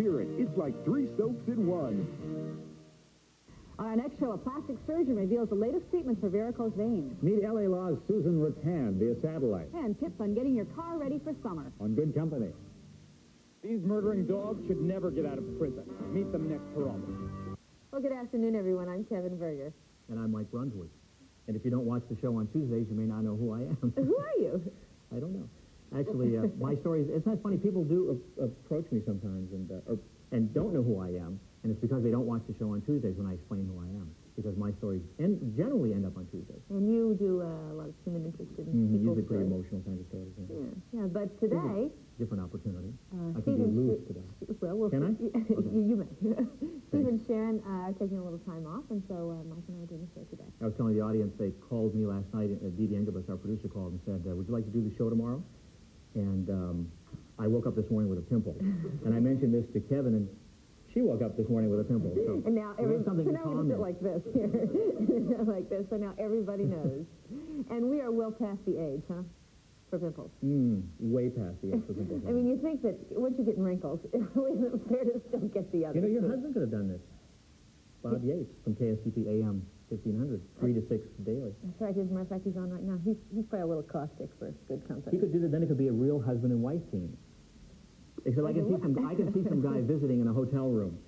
Hear it. It's like 3 soaps in one. On our next show, a plastic surgeon reveals the latest treatment for varicose veins. Meet L.A. Law's Susan Rattan via satellite. And tips on getting your car ready for summer. On Good Company. These murdering dogs should never get out of prison. Meet them next Harambe. Well, good afternoon, everyone. I'm Kevyn Berger. And I'm Mike Brunswick. And if you don't watch the show on Tuesdays, you may not know who I am. Who are you? I don't know. Actually, my story is, it's not funny. People do approach me sometimes and don't know who I am. And it's because they don't watch the show on Tuesdays when I explain who I am. Because my stories generally end up on Tuesdays. And you do a lot of human interest in people's usually pretty stories. emotional kind of stories. Yeah, but today... Different opportunity. I can be loose today. Well, can I? Okay. You may. Steve and Sharon are taking a little time off, and so Mike and I are doing the show today. I was telling the audience, they called me last night. Dee Dee Engelbus, our producer, called and said, would you like to do the show tomorrow? And I woke up this morning with a pimple. And I mentioned this to Kevyn, and she woke up this morning with a pimple. So and now everybody sit like this here, like this. So now everybody knows. And we are well past the age, huh? For pimples. Way past the age for pimples. I mean, you think that once you get wrinkles, it isn't fair to still get the others. You know, your husband could have done this. Bob Yates from KSTP AM 1500, 3 to 6 daily. That's right. As a matter of fact, he's on right now. He's probably a little caustic for Good Company. He could do that. Then it could be a real husband and wife team. Except I can see some guy visiting in a hotel room.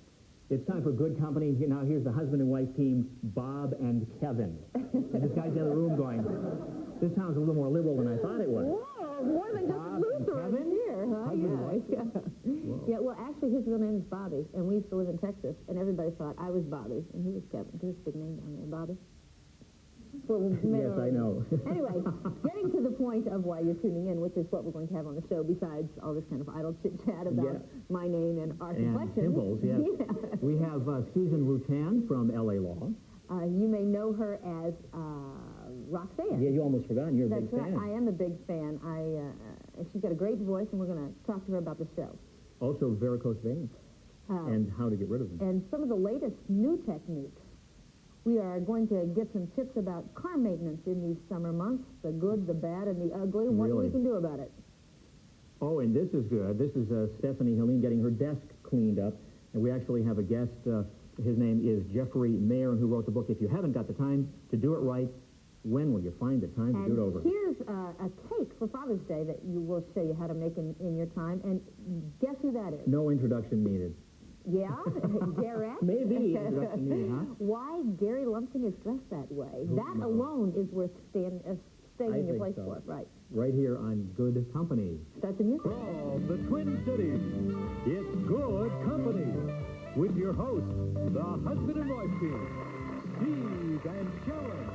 It's time for Good Company. Now here's the husband and wife team, Bob and Kevyn. And this guy's in the room going, this sounds a little more liberal than I thought it was. Whoa, more than just Bob Lutheran here, huh? Yeah, well, actually, his real name is Bobby, and we used to live in Texas, and everybody thought I was Bobby, and he was Kevyn, because it's a big name down there, Bobby. Yes, I know. Anyway, getting to the point of why you're tuning in, which is what we're going to have on the show, besides all this kind of idle chit-chat about my name and our complexion. Pimples, yes. Yeah. We have Susan Rattan from L.A. Law. You may know her as Roxanne. Yeah, you almost forgot. You're a big fan. That's right. I am a big fan. She's got a great voice, and we're going to talk to her about the show. Also, varicose veins and how to get rid of them. And some of the latest new techniques. We are going to get some tips about car maintenance in these summer months, the good, the bad, and the ugly, and what we can do about it. Oh, and this is good. This is Stephanie Helene getting her desk cleaned up. And we actually have a guest. His name is Jeffrey Mayer, who wrote the book, If You Haven't Got the Time to Do It Right, When Will You Find the Time to Do It Over? And here's a cake for Father's Day that you will show you how to make in your time. And guess who that is? No introduction needed. Yeah? Garrett? Maybe introduction needed, huh? Why Gary Lumpkin is dressed that way. That alone is worth staying in your place for. Right. Right here on Good Company. Start the music. From the Twin Cities, it's Good Company. With your hosts, the husband and wife team, Steve and Sharon.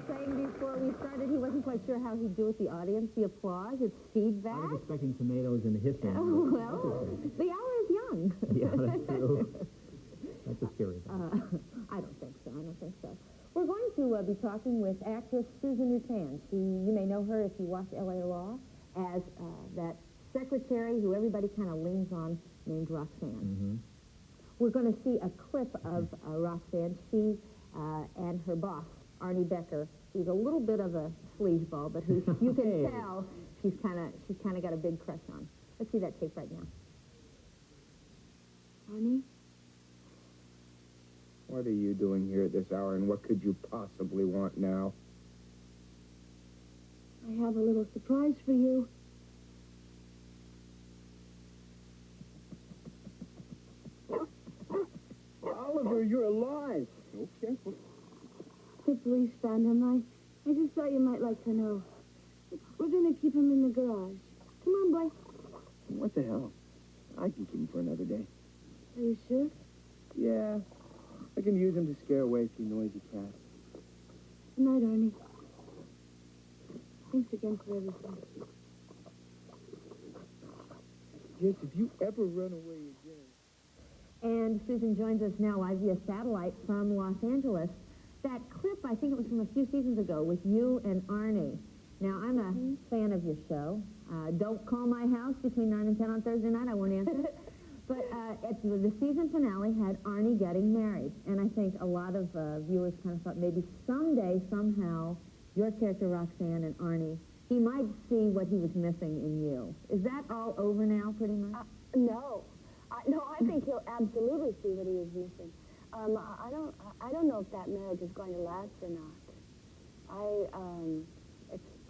Saying before we started he wasn't quite sure how he'd do with the audience, the applause, its feedback. I was expecting tomatoes and hissing. Oh, well, the hour is young. Yeah, that's true. That's a scary thing. I don't think so. We're going to be talking with actress Susan Rattan. You may know her if you watch L.A. Law as that secretary who everybody kind of leans on named Roxanne. We're going to see a clip of Roxanne. She and her boss, Arnie Becker, who's a little bit of a sleazeball, but who you can tell she's kind of got a big crush on. Let's see that tape right now. Arnie? What are you doing here at this hour, and what could you possibly want now? I have a little surprise for you. Oliver, you're alive. Oh, careful. The police found him. I just thought you might like to know. We're going to keep him in the garage. Come on, boy. What the hell? I can keep him for another day. Are you sure? Yeah. I can use him to scare away a few noisy cats. Good night, Arnie. Thanks again for everything. Yes, if you ever run away again. And Susan joins us now live via satellite from Los Angeles. That clip, I think it was from a few seasons ago, with you and Arnie. Now, I'm a fan of your show. Don't call my house between 9 and 10 on Thursday night. I won't answer. But the season finale had Arnie getting married, and I think a lot of viewers kind of thought maybe someday, somehow, your character Roxanne and Arnie, he might see what he was missing in you. Is that all over now, pretty much? No. No, I think he'll absolutely see what he is missing. I don't know if that marriage is going to last or not.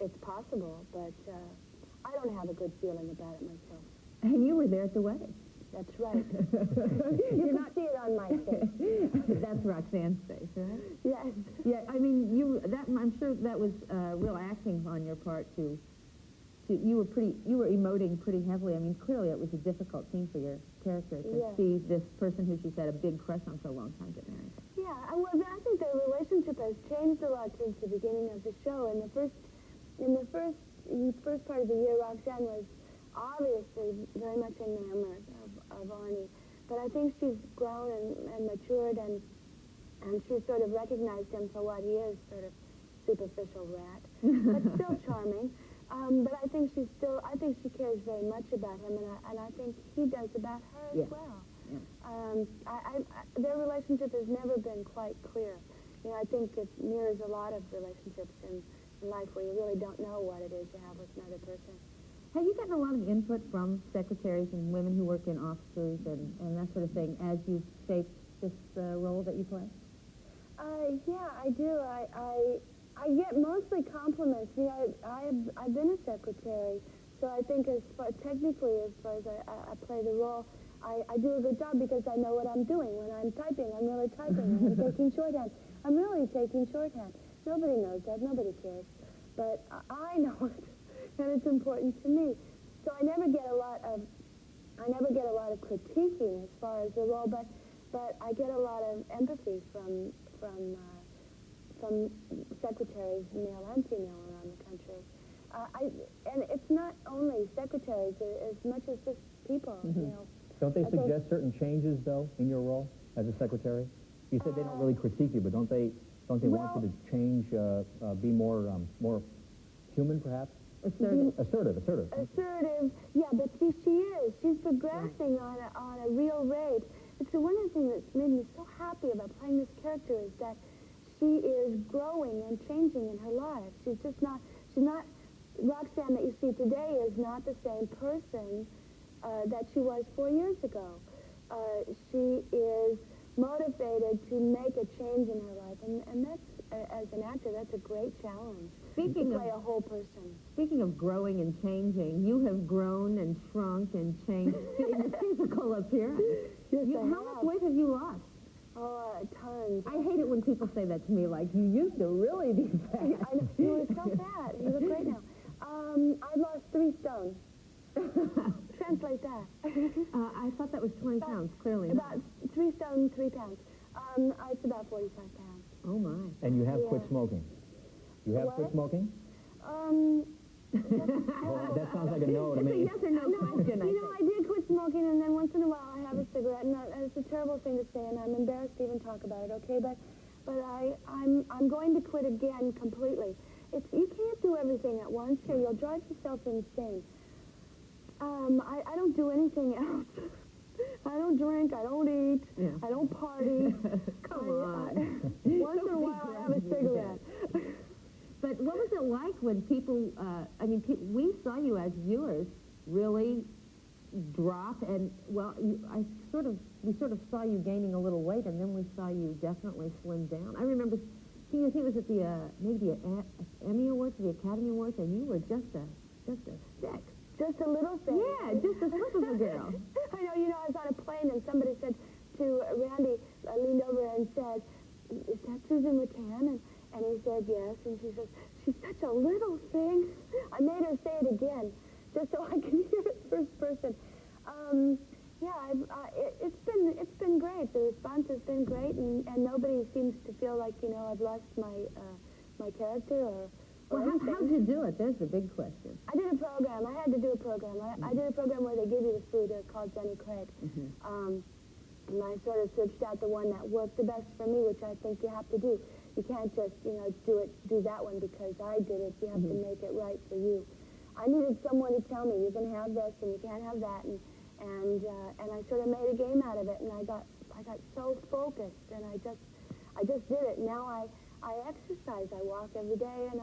It's possible, but I don't have a good feeling about it myself. And you were there at the wedding. That's right. You can see it on my face. That's Roxanne's face, right? Yes. Yeah, I mean, I'm sure that was real acting on your part to you were emoting pretty heavily. I mean, clearly it was a difficult scene for your character to see this person who she's had a big crush on for a long time get married. Yeah, well, I think their relationship has changed a lot since the beginning of the show. In the first part of the year, Roxanne was obviously very much enamored of Arnie, but I think she's grown and matured, and she's sort of recognized him for what he is, sort of superficial rat, but still charming. But I think she cares very much about him, and I think he does about her as well. Yeah. Their relationship has never been quite clear. You know, I think it mirrors a lot of relationships in life where you really don't know what it is you have with another person. Have you gotten a lot of input from secretaries and women who work in offices and that sort of thing as you shaped this role that you play? Yeah, I do. I get mostly compliments. You know, I've been a secretary, so I think technically, as far as I play the role, I do a good job because I know what I'm doing. When I'm typing, I'm really typing. When I'm taking shorthand, I'm really taking shorthand. Nobody knows that. Nobody cares. But I know it, and it's important to me. So I never get a lot of critiquing as far as the role, but I get a lot of empathy from secretaries, male and female, around the country. And it's not only secretaries as much as just people, you know. Don't they suggest certain changes, though, in your role as a secretary? You said they don't really critique you, but don't they want you to change, be more human, perhaps? Assertive. Assertive, yeah, but see, she's progressing on a real rate. It's one of the things that's made me so happy about playing this character is that she is growing and changing in her life. She's not, Roxanne that you see today is not the same person that she was 4 years ago. She is motivated to make a change in her life, and that's, as an actor, that's a great challenge. To play a whole person. Speaking of growing and changing, you have grown and shrunk and changed in your physical appearance. Yes, how much weight have you lost? Oh, tons. I hate it when people say that to me, like, you used to really be fat. I know, you were so fat. You look great now. I've lost 3 stone. Translate that. I thought that was 20 pounds, clearly. About 3 stone, 3 pounds. It's about 45 pounds. Oh, my. And you have quit smoking. You have quit smoking? Well, that sounds like a no to me. It's a yes or no question, You know, I did quit smoking, and then once in a while I have a cigarette, and it's a terrible thing to say, and I'm embarrassed to even talk about it, okay? But I'm going to quit again completely. You can't do everything at once here. You'll drive yourself insane. I don't do anything else. I don't drink, I don't eat, I don't party. Come on. Once in a while I have a cigarette. But what was it like when people, we saw you as viewers really drop, and, well, we sort of saw you gaining a little weight, and then we saw you definitely slim down. I remember seeing, I think it was at maybe the Emmy Awards, or the Academy Awards, and you were just a stick. Just a little thing. Yeah, just a slip of a girl. I know, I was on a plane, and somebody said to Randy, leaned over and said, "Is that Susan McCann?" And he said, "Yes." And she says, "She's such a little thing." I made her say it again, just so I can hear it first person. It's been great. The response has been great, and nobody seems to feel like, I've lost my character or well, how'd you do it? There's the big question. I did a program. I had to do a program. I did a program where they give you the food called Jenny Craig. And I sort of searched out the one that worked the best for me, which I think you have to do. You can't just, do that one because I did it. You have to make it right for you. I needed someone to tell me, you can have this and you can't have that. and I sort of made a game out of it, and I got so focused, and I just did it. Now I exercise. I walk every day, and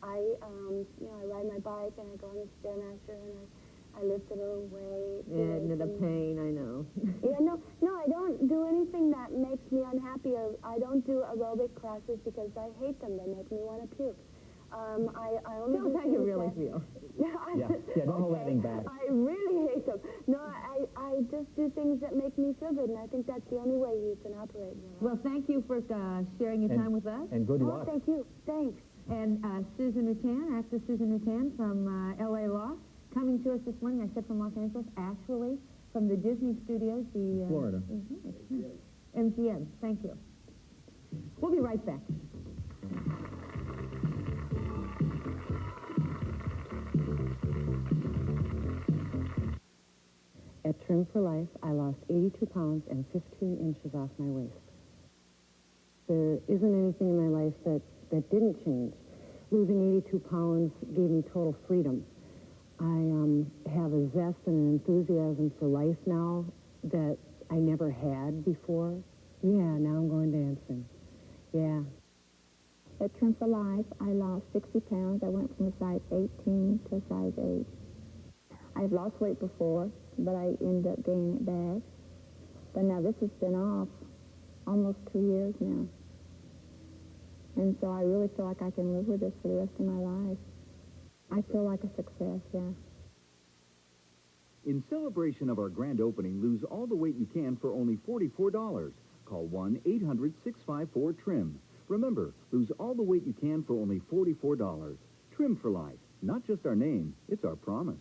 I ride my bike, and I go on the Stairmaster, and I lift a little weight. Yeah, isn't it a pain? I know. Yeah, no, I don't do anything that makes me unhappy. Or I don't do aerobic classes because I hate them. They make me want to puke. I only Tell do how you things really that- feel. Yeah, don't hold anything back. I really hate them. No, I just do things that make me feel good, and I think that's the only way you can operate in your life. Well, thank you for sharing your time with us. And good Oh, luck. thank you. Thanks. And Susan Rutan, actress Susan Rutan from L.A. Law, coming to us this morning. I said from Los Angeles, actually from the Disney Studios, the Florida. MGM. Thank you. We'll be right back. At Trim for Life, I lost 82 pounds and 15 inches off my waist. There isn't anything in my life that didn't change. Losing 82 pounds gave me total freedom. I have a zest and an enthusiasm for life now that I never had before. Yeah, now I'm going dancing. Yeah. At Trim for Life, I lost 60 pounds. I went from a size 18 to a size 8. I've lost weight before, but I ended up gaining it back. But now this has been off almost 2 years now. And so I really feel like I can live with this for the rest of my life. I feel like a success, yeah. In celebration of our grand opening, lose all the weight you can for only $44. Call 1-800-654-TRIM. Remember, lose all the weight you can for only $44. Trim for Life. Not just our name, it's our promise.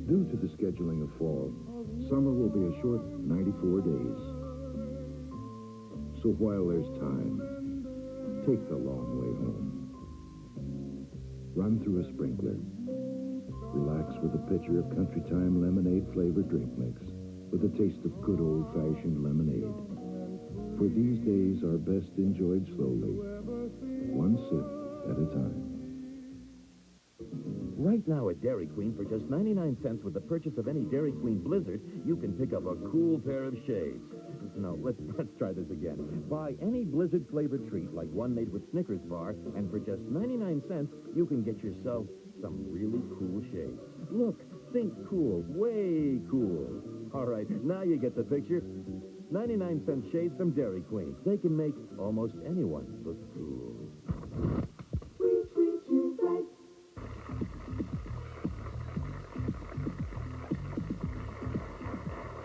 Due to the scheduling of fall, summer will be a short 94 days. So while there's time, take the long way home. Run through a sprinkler. Relax with a pitcher of Country Time lemonade-flavored drink mix with a taste of good old-fashioned lemonade. For these days are best enjoyed slowly, one sip at a time. Right now at Dairy Queen, for just 99 cents with the purchase of any Dairy Queen Blizzard, you can pick up a cool pair of shades. No, let's try this again. Buy any Blizzard-flavored treat, like one made with Snickers bar, and for just 99 cents, you can get yourself some really cool shades. Look, think cool, way cool. All right, now you get the picture. 99-cent shades from Dairy Queen. They can make almost anyone look cool.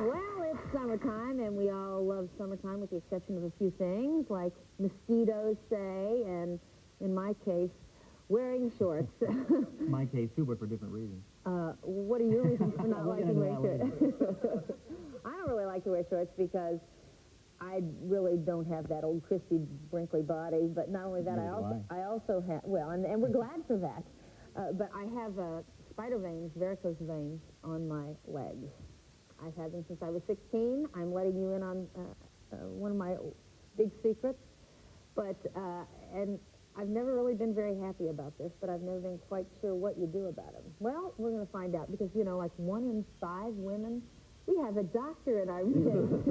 Well, it's summertime, and we all love summertime with the exception of a few things, like mosquitoes, say, and in my case, wearing shorts. My case, too, but for different reasons. What are your reasons for not We'll get liking into wearing that shorts? I don't really like to wear shorts because I really don't have that old Christy Brinkley body, but not only that, I also have, well, and we're glad for that, but I have spider veins, varicose veins on my legs. I've had them since I was 16. I'm letting you in on one of my big secrets, but, and I've never really been very happy about this, but I've never been quite sure what you do about them. Well, we're going to find out, because, you know, like 1 in 5 women, we have a doctor in our midst.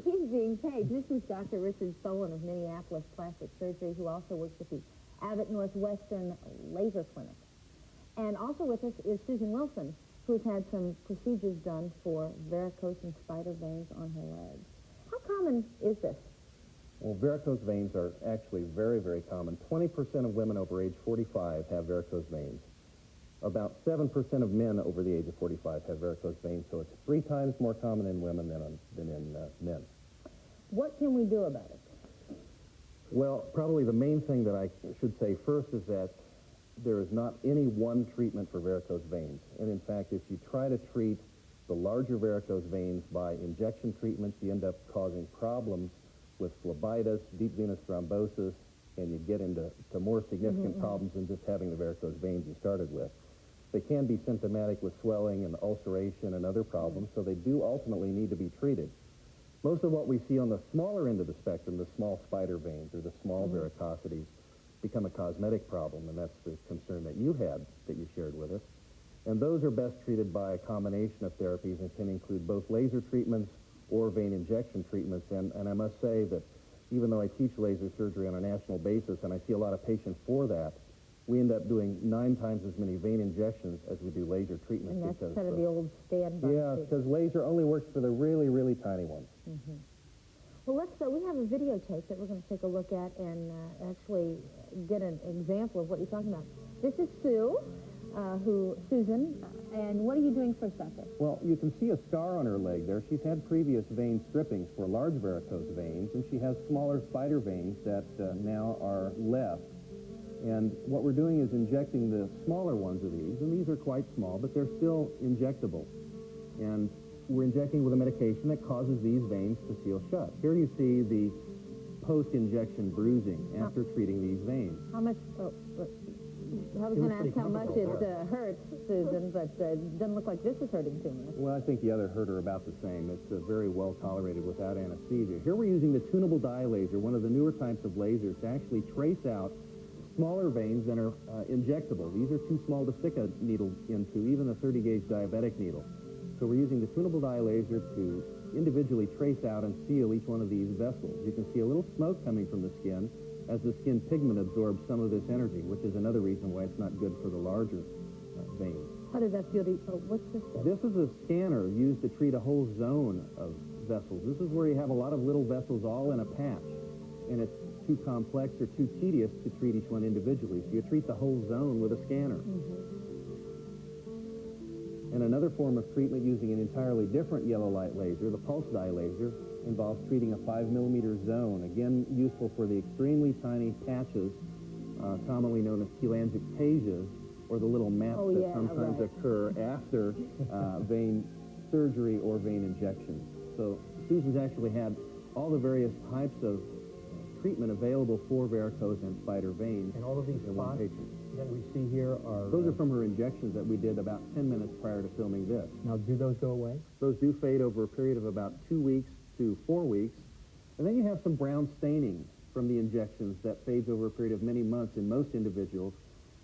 He's being paid. This is Dr. Richard Solon of Minneapolis Plastic Surgery, who also works at the Abbott Northwestern Laser Clinic. And also with us is Susan Wilson, who's had some procedures done for varicose and spider veins on her legs. How common is this? Well, varicose veins are actually very, very common. 20% of women over age 45 have varicose veins. About 7% of men over the age of 45 have varicose veins, so it's 3 times more common in women than in men. What can we do about it? Well, probably the main thing that I should say first is that there is not any one treatment for varicose veins. And in fact, if you try to treat the larger varicose veins by injection treatments, you end up causing problems with phlebitis, deep venous thrombosis, and you get into more significant problems than just having the varicose veins you started with. They can be symptomatic with swelling and ulceration and other problems, so they do ultimately need to be treated. Most of what we see on the smaller end of the spectrum, the small spider veins or the small varicosities, become a cosmetic problem, and that's the concern that you had, that you shared with us. And those are best treated by a combination of therapies and can include both laser treatments or vein injection treatments. And I must say that even though I teach laser surgery on a national basis and I see a lot of patients for that, we end up doing 9 times as many vein injections as we do laser treatments. And that's kind of the old standby. Yeah, because laser only works for the really, really tiny ones. Mm-hmm. Well, we have a videotape that we're going to take a look at and actually get an example of what you're talking about. This is Susan, and what are you doing first out there? Well, you can see a scar on her leg there. She's had previous vein strippings for large varicose veins, and she has smaller spider veins that now are left. And what we're doing is injecting the smaller ones of these, and these are quite small, but they're still injectable. And we're injecting with a medication that causes these veins to seal shut. Here you see the post-injection bruising after treating these veins. How much? I was going to ask how much it hurts, Susan, but it doesn't look like this is hurting too much. Well, I think the other hurt are about the same. It's very well tolerated without anesthesia. Here we're using the tunable dye laser, one of the newer types of lasers, to actually trace out smaller veins than are injectable. These are too small to stick a needle into, even a 30-gauge diabetic needle. So we're using the tunable dye laser to individually trace out and seal each one of these vessels. You can see a little smoke coming from the skin as the skin pigment absorbs some of this energy, which is another reason why it's not good for the larger veins. How does that feel? What's this? This is a scanner used to treat a whole zone of vessels. This is where you have a lot of little vessels all in a patch, and it's too complex or too tedious to treat each one individually. So you treat the whole zone with a scanner. And another form of treatment using an entirely different yellow light laser, the pulse dye laser, involves treating a 5-millimeter zone, again useful for the extremely tiny patches, commonly known as telangiectasias, or the little mats that sometimes occur after vein surgery or vein injection. So Susan's actually had all the various types of treatment available for varicose and spider veins. And all of these spots that we see here are... Those are from her injections that we did about 10 minutes prior to filming this. Now, do those go away? Those do fade over a period of about 2 weeks to 4 weeks. And then you have some brown staining from the injections that fades over a period of many months in most individuals,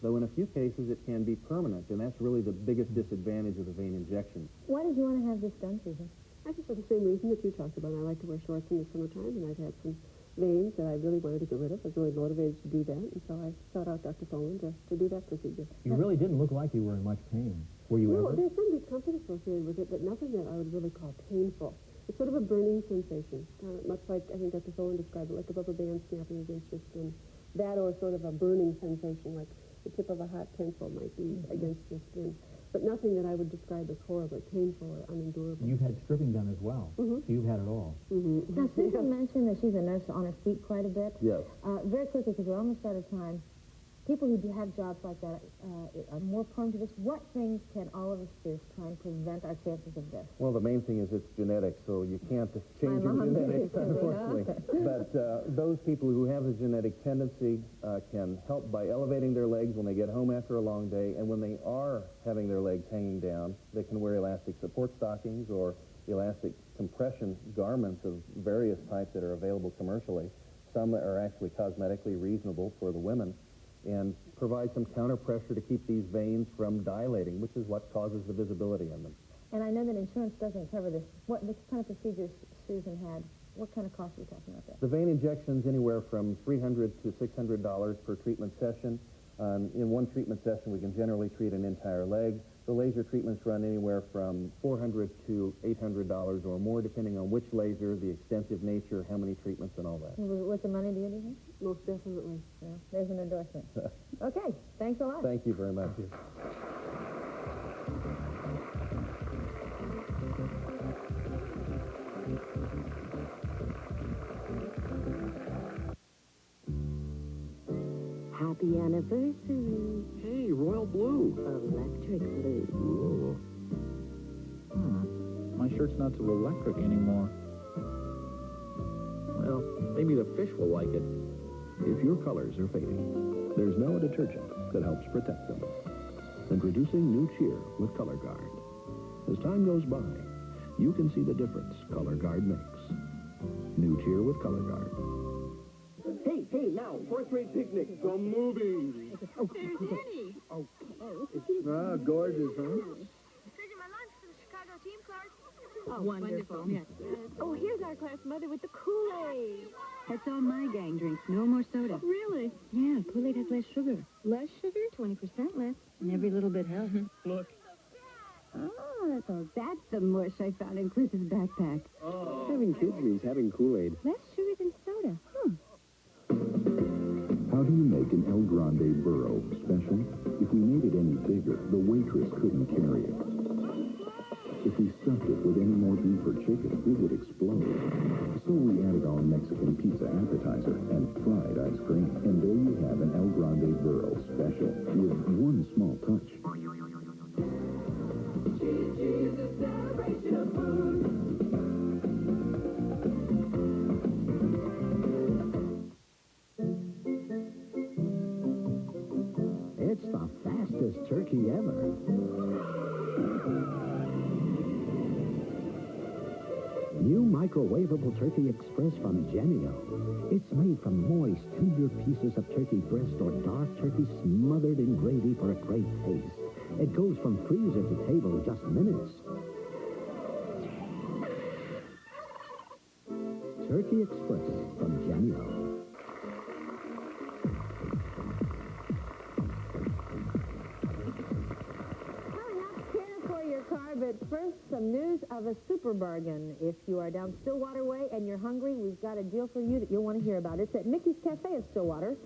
though in a few cases it can be permanent, and that's really the biggest disadvantage of the vein injections. Why did you want to have this done, Susan? I think for the same reason that you talked about. I like to wear shorts in the summertime, and I've had some veins that I really wanted to get rid of. I was really motivated to do that, and so I sought out Dr. Solon to do that procedure. You really didn't look like you were in much pain. Were you ever? There's some discomfort associated with it, but nothing that I would really call painful. It's sort of a burning sensation, much like I think Dr. Solon described it, like a rubber band snapping against your skin. That or sort of a burning sensation, like the tip of a hot pencil might be against your skin. But nothing that I would describe as horribly painful or unendurable. You've had stripping done as well. So you've had it all. Now, Susan mentioned that she's a nurse on her feet quite a bit. Yes. Very quickly, because we're almost out of time, people who do have jobs like that are more prone to this. What things can all of us do to try and prevent our chances of this? Well, the main thing is it's genetics, so you can't change your genetics, unfortunately. But those people who have the genetic tendency can help by elevating their legs when they get home after a long day, and when they are having their legs hanging down, they can wear elastic support stockings or elastic compression garments of various types that are available commercially. Some are actually cosmetically reasonable for the women, and provide some counter pressure to keep these veins from dilating, which is what causes the visibility in them. And I know that insurance doesn't cover this. What kind of procedures Susan had? What kind of cost are we talking about there? The vein injections anywhere from $300 to $600 per treatment session. In one treatment session, we can generally treat an entire leg. The laser treatments run anywhere from $400 to $800 or more, depending on which laser, the extensive nature, how many treatments, and all that. Worth the money, do you think? Most definitely. Yeah, there's an endorsement. Okay, thanks a lot. Thank you very much. Happy anniversary. Hey, royal blue. Electric blue. Ooh. My shirt's not so electric anymore. Well, maybe the fish will like it. If your colors are fading, there's now a detergent that helps protect them. Introducing New Cheer with Color Guard. As time goes by, you can see the difference Color Guard makes. New Cheer with Color Guard. Hey, now, fourth-grade picnic. The movie. There's Eddie. Ah, gorgeous, huh? Treasure my lunch for the Chicago team card. Oh, wonderful. Yes. Oh, here's our class mother with the Kool-Aid. That's all my gang drinks. No more soda. Really? Yeah, Kool-Aid has less sugar. Less sugar? 20% less. And every little bit helps. Look. Oh, so that's the mush I found in Chris's backpack. Having kids means having Kool-Aid. Less sugar than soda. How do you make an El Grande burro special? If we made it any bigger, the waitress couldn't carry it. If we stuffed it with any more beef or chicken, it would explode. So we added on Mexican pizza appetizer and fried ice cream. And there you have an El Grande burro special with one small touch. Cheese is a celebration of food. It's the fastest turkey ever. New microwavable Turkey Express from Jennie-O. It's made from moist, tender pieces of turkey breast or dark turkey smothered in gravy for a great taste. It goes from freezer to table in just minutes. Turkey Express from Jennie-O. But first, some news of a super bargain. If you are down Stillwater Way and you're hungry, we've got a deal for you that you'll want to hear about. It's at Mickey's Cafe of Stillwater,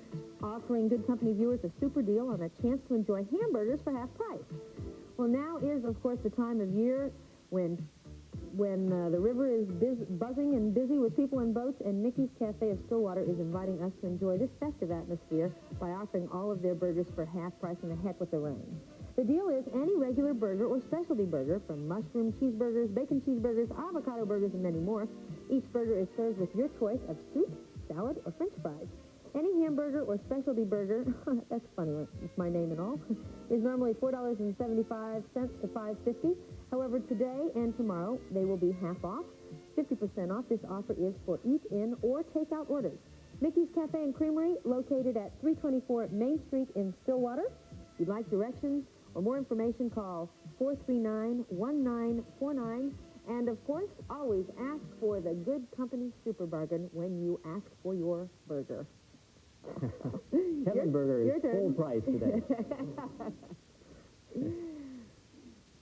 offering Good Company viewers a super deal on a chance to enjoy hamburgers for half price. Well, now is, of course, the time of year when the river is buzzing and busy with people and boats, and Mickey's Cafe of Stillwater is inviting us to enjoy this festive atmosphere by offering all of their burgers for half price, and the heck with the rain. The deal is any regular burger or specialty burger, from mushroom cheeseburgers, bacon cheeseburgers, avocado burgers, and many more. Each burger is served with your choice of soup, salad, or french fries. Any hamburger or specialty burger, that's funny with my name and all, is normally $4.75 to $5.50. However, today and tomorrow, they will be half off, 50% off. This offer is for eat-in or take-out orders. Mickey's Cafe and Creamery, located at 324 Main Street in Stillwater. If you'd like directions or more information, call 439-1949. And, of course, always ask for the Good Company Super Bargain when you ask for your burger. Kevyn Burger is full price today.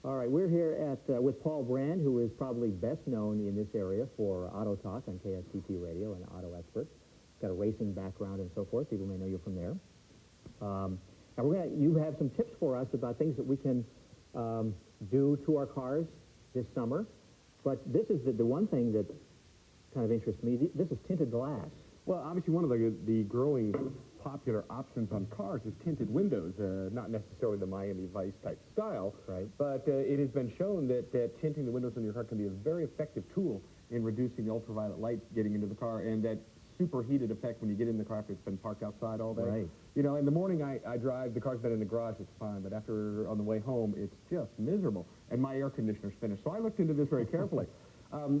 All right, we're here with Paul Brand, who is probably best known in this area for Auto Talk on KSTP Radio, an auto expert. He's got a racing background and so forth. People may know you from there. And you have some tips for us about things that we can do to our cars this summer. But this is the one thing that kind of interests me. This is tinted glass. Well, obviously one of the growing popular options on cars is tinted windows, not necessarily the Miami Vice type style, right? But it has been shown that tinting the windows on your car can be a very effective tool in reducing the ultraviolet light getting into the car, and that superheated effect when you get in the car after it's been parked outside all day. Right. You know, in the morning I drive, the car's been in the garage, it's fine, but after on the way home, it's just miserable. And my air conditioner's finished, so I looked into this very carefully.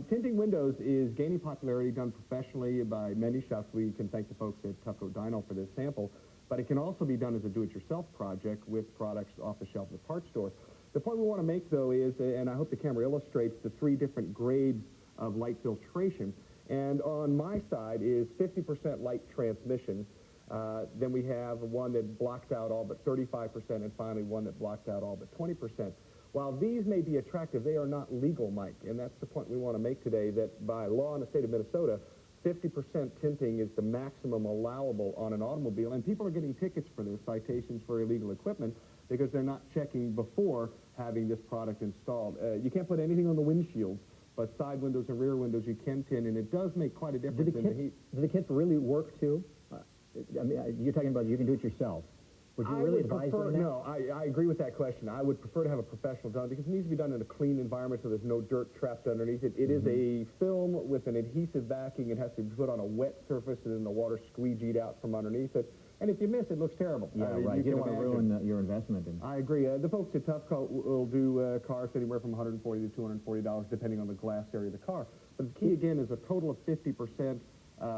Tinting windows is gaining popularity, done professionally by many shops. We can thank the folks at Tufco Dyno for this sample, but it can also be done as a do-it-yourself project with products off the shelf at the parts store. The point we want to make, though, is, and I hope the camera illustrates the three different grades of light filtration. And on my side is 50% light transmission. Then we have one that blocks out all but 35%, and finally one that blocks out all but 20%. While these may be attractive, they are not legal, Mike, and that's the point we want to make today, that by law in the state of Minnesota, 50% tinting is the maximum allowable on an automobile, and people are getting tickets for this, citations for illegal equipment, because they're not checking before having this product installed. You can't put anything on the windshields, but side windows and rear windows you can tint, and it does make quite a difference in the heat. Do the kits really work, too? I mean, you're talking about you can do it yourself. Would you really advise doing that? No, I agree with that question. I would prefer to have a professional done because it needs to be done in a clean environment so there's no dirt trapped underneath it. It is a film with an adhesive backing. It has to be put on a wet surface and then the water squeegeed out from underneath it. And if you miss, it looks terrible. Yeah, right. You don't want to ruin your investment. I agree. The folks at Tufco will do cars anywhere from $140 to $240, depending on the glass area of the car. But the key, again, is a total of 50%.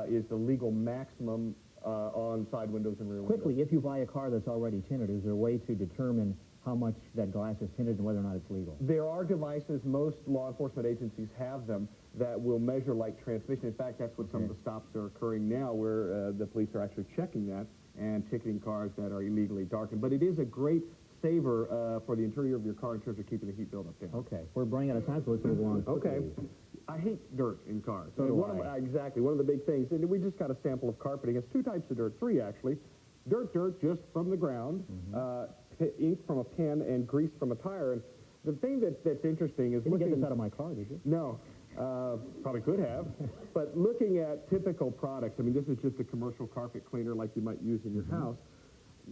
is the legal maximum on side windows and rear Quickly, windows. if you buy a car that's already tinted, is there a way to determine how much that glass is tinted and whether or not it's legal? There are devices, most law enforcement agencies have them, that will measure like transmission. In fact, that's what some of the stops are occurring now, where the police are actually checking that and ticketing cars that are illegally darkened. But it is a great saver for the interior of your car in terms of keeping the heat buildup down. Okay, we're running out of time, so let's move along quickly. Okay. I hate dirt in cars. So do one I. Exactly. One of the big things, and we just got a sample of carpeting. It's 2 types of dirt, 3 actually. Dirt just from the ground, ink from a pen, and grease from a tire. And the thing that's interesting is... Didn't get this out of my car, did you? No. Probably could have. But looking at typical products, I mean, this is just a commercial carpet cleaner like you might use in your house.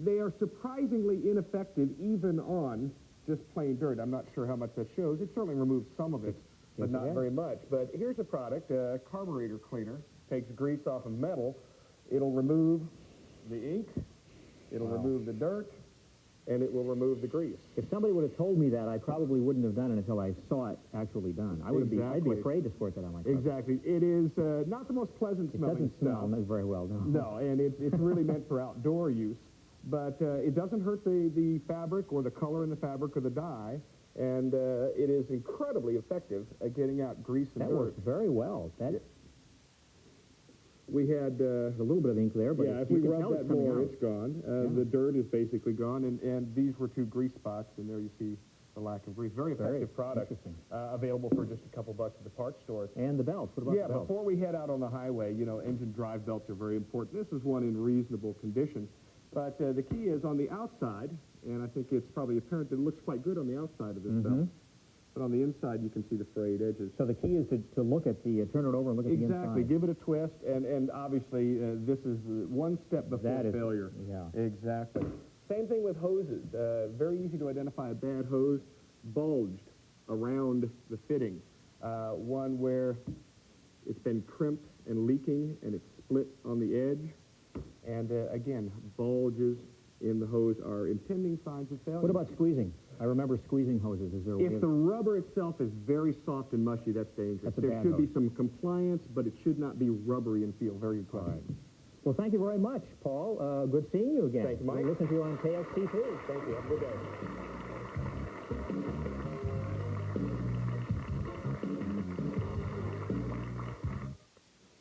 They are surprisingly ineffective even on just plain dirt. I'm not sure how much that shows. It certainly removes some of it, but not very much. But here's a product, a carburetor cleaner. Takes grease off of metal. It'll remove the ink, it'll remove the dirt, and it will remove the grease. If somebody would have told me that, I probably wouldn't have done it until I saw it actually done. I'd be afraid to squirt that on my car. Exactly. It is not the most pleasant smelling It doesn't smell very well, no. No, and it's really meant for outdoor use. But it doesn't hurt the fabric or the color in the fabric or the dye, and it is incredibly effective at getting out grease and dirt. That works very well. We had a little bit of ink there, but if we rub that more, it's gone. The dirt is basically gone, and these were 2 grease spots, and there you see the lack of grease. Very effective product. Available for just a couple bucks at the parts stores. And the belts. What about the belts? Before we head out on the highway, you know, engine drive belts are very important. This is one in reasonable condition. But the key is on the outside, and I think it's probably apparent that it looks quite good on the outside of this belt. But on the inside, you can see the frayed edges. So the key is to look at turn it over and look at the inside. Exactly. Give it a twist, and obviously this is one step before failure. Yeah. Exactly. Same thing with hoses. Very easy to identify a bad hose, bulged around the fitting. One where it's been crimped and leaking, and it's split on the edge. And again, bulges in the hose are impending signs of failure. What about squeezing? I remember squeezing hoses. Is there a way If the rubber itself is very soft and mushy, that's dangerous. There should be some compliance, but it should not be rubbery and feel very good. All right. Well, thank you very much, Paul. Good seeing you again. Thank you, Mike. We'll listen to you on KSTP. Thank you. Have a good day.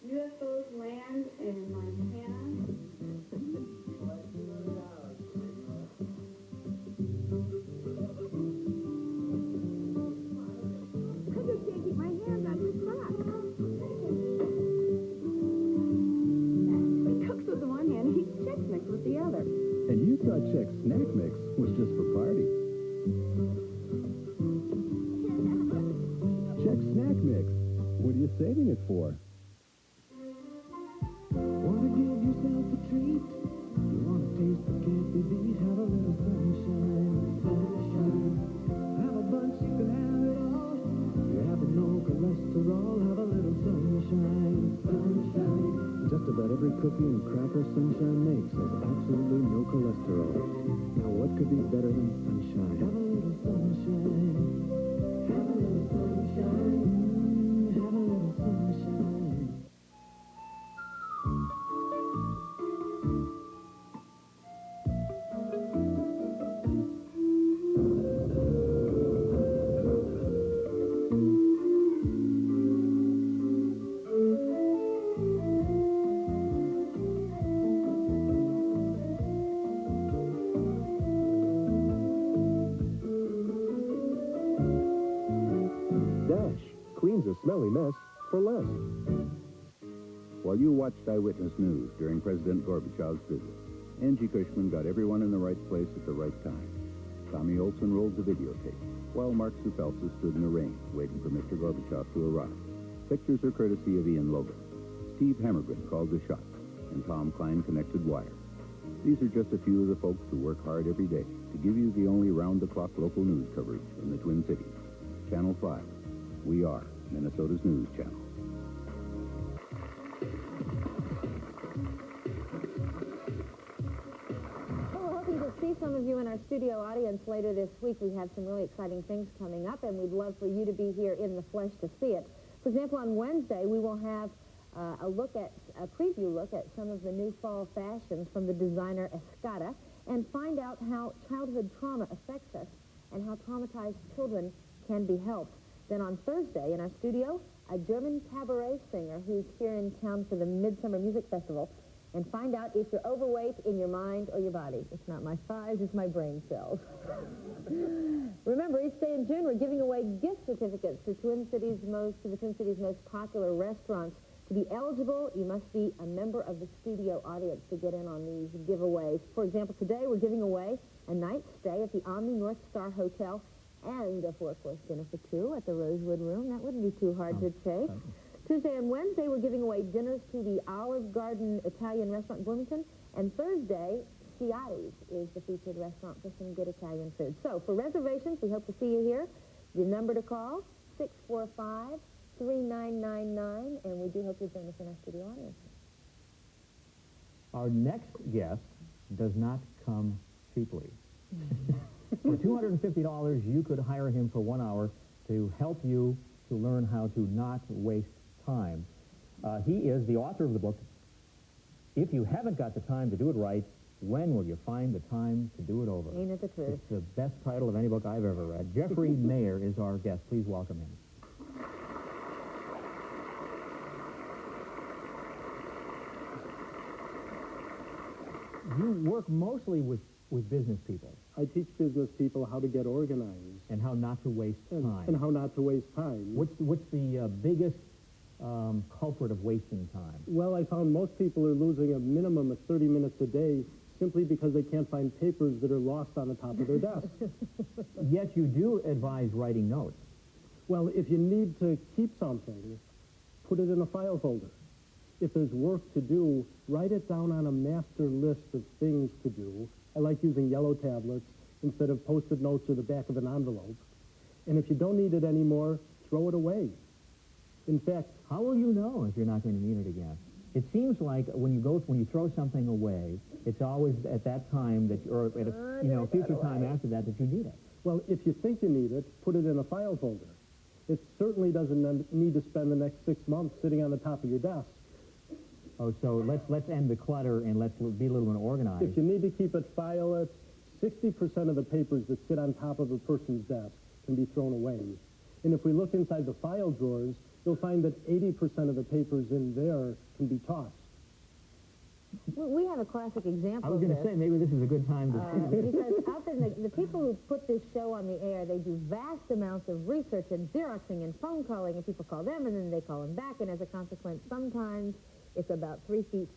UFOs land in Montana. I just can't keep my hands on his crotch. He cooks with one hand and eats Chex Mix with the other. And you thought Chex Snack Mix was just for parties. Chex Snack Mix. What are you saving it for? Want to give yourself a treat? You want a taste that can't be beat? Have a little sunshine, sunshine. Have a bunch, you can have it all. You have no cholesterol. Have a little sunshine, sunshine. Just about every cookie and cracker Sunshine makes has absolutely no cholesterol. Now what could be better than sunshine? Have a little sunshine. Have a little sunshine. Have a little sunshine. Cleans a smelly mess for less. While you watched Eyewitness News during President Gorbachev's visit, Angie Cushman got everyone in the right place at the right time. Tommy Olson rolled the videotape, while Mark Supelsa stood in the rain, waiting for Mr. Gorbachev to arrive. Pictures are courtesy of Ian Logan. Steve Hammergren called the shots, and Tom Klein connected wires. These are just a few of the folks who work hard every day to give you the only round-the-clock local news coverage in the Twin Cities. Channel 5. We are Minnesota's news channel. Well, we're hoping to see some of you in our studio audience later this week. We have some really exciting things coming up, and we'd love for you to be here in the flesh to see it. For example, on Wednesday, we will have a preview look at some of the new fall fashions from the designer Escada, and find out how childhood trauma affects us and how traumatized children can be helped. Then on Thursday in our studio, a German cabaret singer who's here in town for the Midsummer Music Festival, and find out if you're overweight in your mind or your body. It's not my thighs, it's my brain cells. Remember, each day in June, we're giving away gift certificates to the Twin Cities' most popular restaurants. To be eligible, you must be a member of the studio audience to get in on these giveaways. For example, today we're giving away a night stay at the Omni North Star Hotel and a 4-course dinner for 2 at the Rosewood Room. That wouldn't be too hard to take. Tuesday and Wednesday, we're giving away dinners to the Olive Garden Italian restaurant in Bloomington. And Thursday, Ciotti's is the featured restaurant for some good Italian food. So for reservations, we hope to see you here. The number to call, 645-3999, and we do hope you'll join us in our studio audience. Our next guest does not come cheaply. For $250, you could hire him for 1 hour to help you to learn how to not waste time. He is the author of the book, If You Haven't Got the Time to Do It Right, When Will You Find the Time to Do It Over? Ain't it the truth? It's the best title of any book I've ever read. Jeffrey Mayer is our guest. Please welcome him. You work mostly with business people. I teach business people how to get organized. And how not to waste time. And how not to waste time. What's the biggest culprit of wasting time? Well, I found most people are losing a minimum of 30 minutes a day simply because they can't find papers that are lost on the top of their desk. Yet you do advise writing notes. Well, if you need to keep something, put it in a file folder. If there's work to do, write it down on a master list of things to do. I like using yellow tablets instead of Post-it notes or the back of an envelope. And if you don't need it anymore, throw it away. In fact, how will you know if you're not going to need it again? It seems like when you throw something away, it's always at that time that, or at a future time after that you need it. Well, if you think you need it, put it in a file folder. It certainly doesn't need to spend the next 6 months sitting on the top of your desk. Oh, so let's end the clutter and let's be a little more organized. If you need to keep it, file it. 60% of the papers that sit on top of a person's desk can be thrown away. And if we look inside the file drawers, you'll find that 80% of the papers in there can be tossed. We have a classic example. I was going to say, maybe this is a good time to because out there, the people who put this show on the air, they do vast amounts of research and Xeroxing and phone calling, and people call them, and then they call them back, and as a consequence, sometimes it's about 3 feet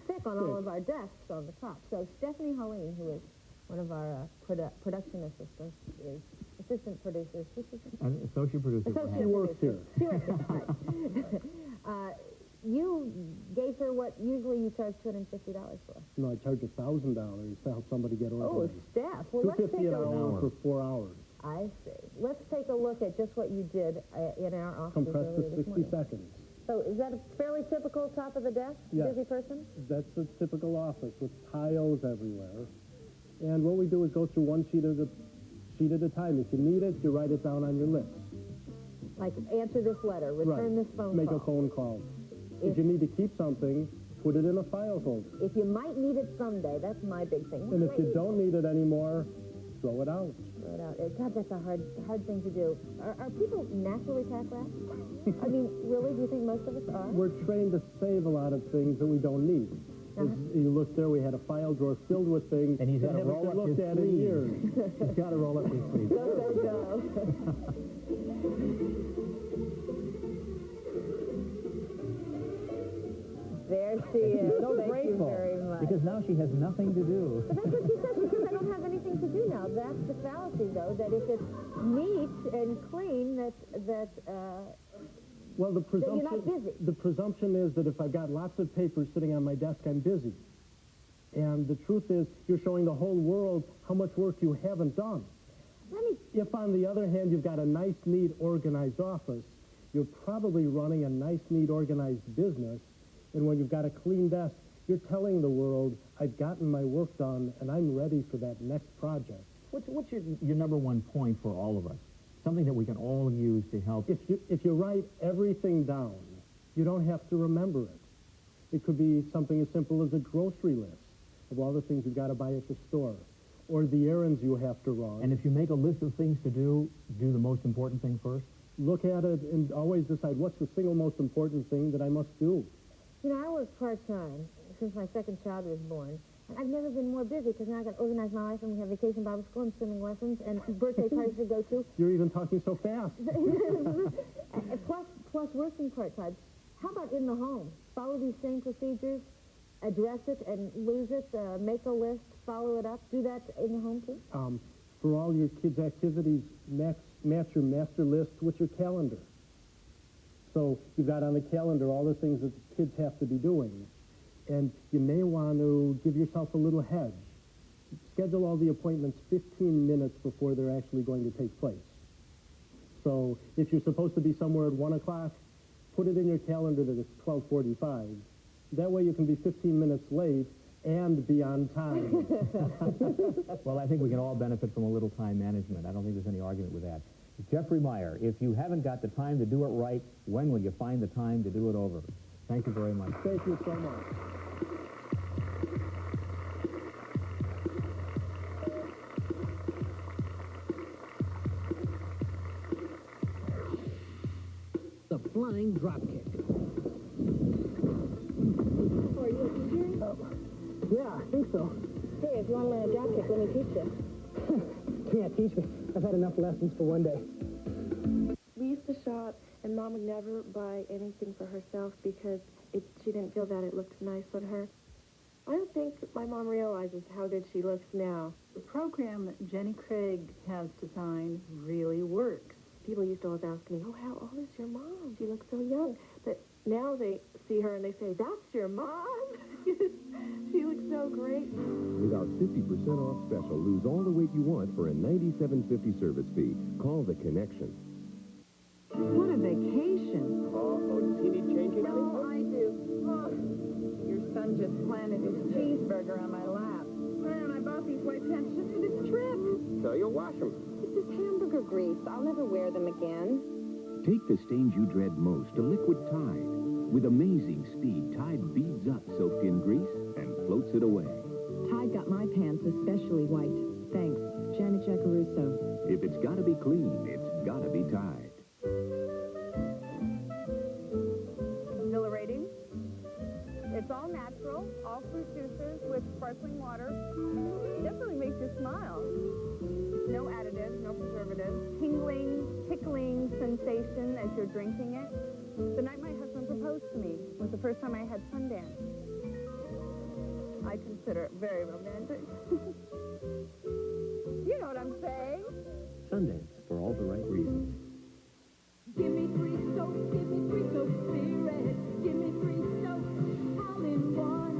thick on all of our desks on the top. So Stephanie Holleen, who is one of our production assistants, is assistant producer. Associate producer. She works here. She works here, right. You gave her what usually you charge $250 for. No, I charge $1,000 to help somebody get organized. Oh, Steph. Well, let's take $250 an hour for 4 hours. I see. Let's take a look at just what you did in our office. Compressed to 60 seconds. So is that a fairly typical top of the desk, busy person? That's a typical office with tiles everywhere. And what we do is go through one sheet at a time. If you need it, you write it down on your list. Like answer this letter, return this phone call. Make a phone call. If you need to keep something, put it in a file folder. If you might need it someday, that's my big thing. And if you don't need it anymore, throw it out. Throw it out. God, that's a hard thing to do. Are people naturally tack rats? I mean, really, do you think most of us are? We're trained to save a lot of things that we don't need. You look there, we had a file drawer filled with things and he's that got to roll up his looked at in years. He's got to roll up his sleeves. Go. There she is. So Thank grateful, you very much. because now she has nothing to do. But that's what she says, because I don't have anything to do now. That's the fallacy, though, that if it's neat and clean, well, the that you're not busy. The presumption is that if I've got lots of papers sitting on my desk, I'm busy. And the truth is, you're showing the whole world how much work you haven't done. If, on the other hand, you've got a nice, neat, organized office, you're probably running a nice, neat, organized business. And when you've got a clean desk, you're telling the world, I've gotten my work done, and I'm ready for that next project. What's your number one point for all of us? Something that we can all use to help. If you write everything down, You don't have to remember it. It could be something as simple as a grocery list of all the things you've got to buy at the store, or the errands you have to run. And if you make a list of things to do the most important thing first? Look at it and always decide what's the single most important thing that I must do. You know, I work part-time since my second child was born. And I've never been more busy because now I got to organize my life, and we have vacation Bible school and swimming lessons and birthday parties to go to. You're even talking so fast. plus working part-time. How about in the home? Follow these same procedures, address it and lose it, make a list, follow it up. Do that in the home, too? For all your kids' activities, match your master list with your calendar. So you've got on the calendar all the things that the kids have to be doing. And you may want to give yourself a little hedge. Schedule all the appointments 15 minutes before they're actually going to take place. So if you're supposed to be somewhere at 1 o'clock, put it in your calendar that it's 12:45. That way you can be 15 minutes late and be on time. Well, I think we can all benefit from a little time management. I don't think there's any argument with that. Jeffrey Meyer, if you haven't got the time to do it right, when will you find the time to do it over? Thank you very much. Thank you so much. The flying dropkick. Are you a teacher? Yeah, I think so. Hey, if you want to learn a drop kick, let me teach you. Can't teach me. I've had enough lessons for one day. We used to shop, and Mom would never buy anything for herself because she didn't feel that it looked nice on her. I don't think my mom realizes how good she looks now. The program Jenny Craig has designed really works. People used to always ask me, oh, how old is your mom? She looks so young. But now they see her and they say, that's your mom? She looks so great. With our 50% off special, lose all the weight you want for a $97.50 service fee. Call The Connection. What a vacation. Does he need changing? No, I do. Oh, your son just planted his cheeseburger on my lap. Man, I bought these white pants just for this trip. So you'll wash them. This is hamburger grease. I'll never wear them again. Take the stains you dread most to Liquid Tide. With amazing speed, Tide beads up soaked in grease and floats it away. Tide got my pants especially white. Thanks, Janet Giacaruso. If it's gotta be clean, it's gotta be Tide. Exhilarating. It's all natural, all fruit juices with sparkling water. Definitely makes you smile. No additives, no preservatives. Tingling, tickling sensation as you're drinking it. The night my husband proposed to me was the first time I had Sundance. I consider it very romantic. You know what I'm saying? Sundance, for all the right reasons. Give me 3 soaps, give me 3 soaps, Spirit. Give me 3 soaps, all in one.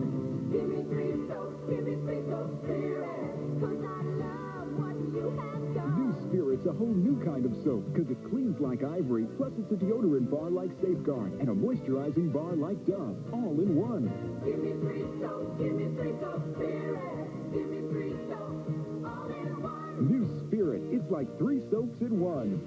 Give me 3 soaps, give me 3 soaps, Spirit. 'Cause I love what you have done. New Spirit's a whole new kind of soap because it cleans like ivory, plus it's a deodorant bar like Safeguard and a moisturizing bar like Dove, all in one. Give me 3 soaps, give me 3 soaps, Spirit. Give me 3 soaps, all in one. New Spirit, it's like 3 soaps in one.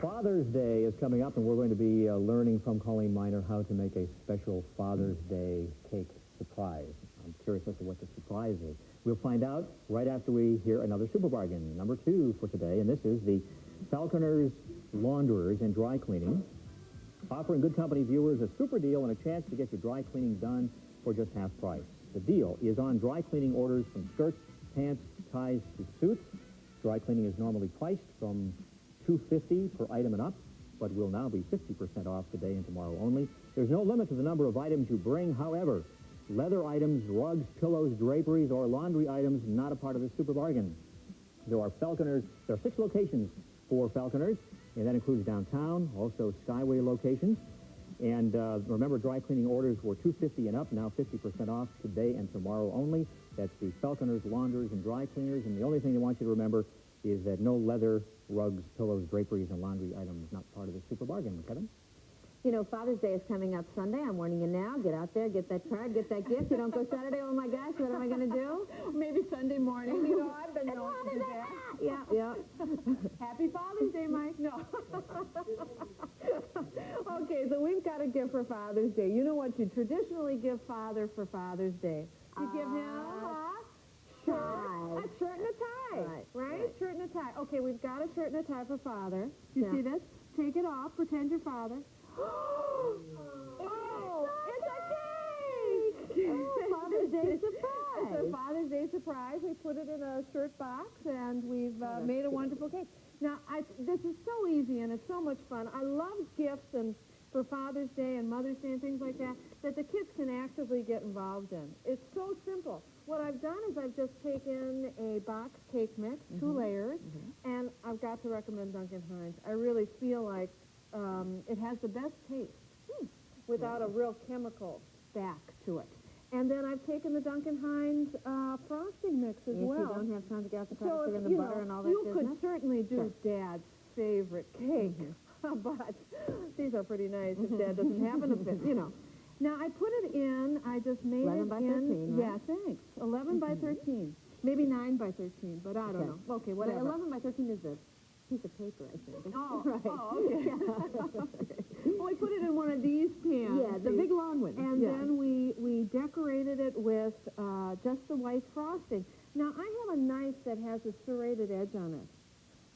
Father's Day is coming up, and we're going to be learning from Colleen Miner how to make a special Father's Day cake surprise. I'm curious as to what the surprise is. We'll find out right after we hear another super bargain, number 2 for today, and this is the Falconer's Launderers and Dry Cleaning, offering Good Company viewers a super deal and a chance to get your dry cleaning done for just half price. The deal is on dry cleaning orders from skirts, pants, ties to suits. Dry cleaning is normally priced from $2.50 per item and up, but will now be 50% off today and tomorrow only. There's no limit to the number of items you bring. However, leather items, rugs, pillows, draperies, or laundry items not a part of this super bargain. There are 6 locations for Falconers, and that includes downtown, also Skyway locations. And remember, dry cleaning orders were $2.50 and up, now 50% off today and tomorrow only. That's the Falconer's Launderers and Dry Cleaners, and the only thing they want you to remember is that no leather, rugs, pillows, draperies, and laundry items not part of the super bargain. Kevin? You know, Father's Day is coming up Sunday. I'm warning you now. Get out there, get that card, get that gift. You don't go Saturday, oh my gosh, what am I going to do? Maybe Sunday morning. You know, I've been known to do that. for Father's Day. You know what you traditionally give Father for Father's Day? You give him a shirt and a tie, right? Shirt and a tie. Okay, we've got a shirt and a tie for Father. You see this? Take it off. Pretend you're Father. Oh, it's a cake! Father's Day surprise. It's a Father's Day surprise. We put it in a shirt box, and we've made a wonderful cake. Now, this is so easy, and it's so much fun. I love gifts and for Father's Day and Mother's Day and things like that the kids can actively get involved in. It's so simple. What I've done is I've just taken a box cake mix, 2 layers, and I've got to recommend Duncan Hines. I really feel like it has the best taste without a real chemical back to it. And then I've taken the Duncan Hines frosting mix as well. If you don't have time to get out the product and the butter and all that you business. could certainly do Dad's favorite cake, but these are pretty nice if Dad doesn't happen to fit, Now, I put it in, I just made 11 it by in. 13, right? Yeah, thanks. 11 by 13. Maybe 9 by 13, but I don't know. Okay, whatever. The 11 by 13 is a piece of paper, I think. Oh, right. Okay. Well, we put it in one of these pans. Yeah, the big long one. And then we decorated it with just the white frosting. Now, I have a knife that has a serrated edge on it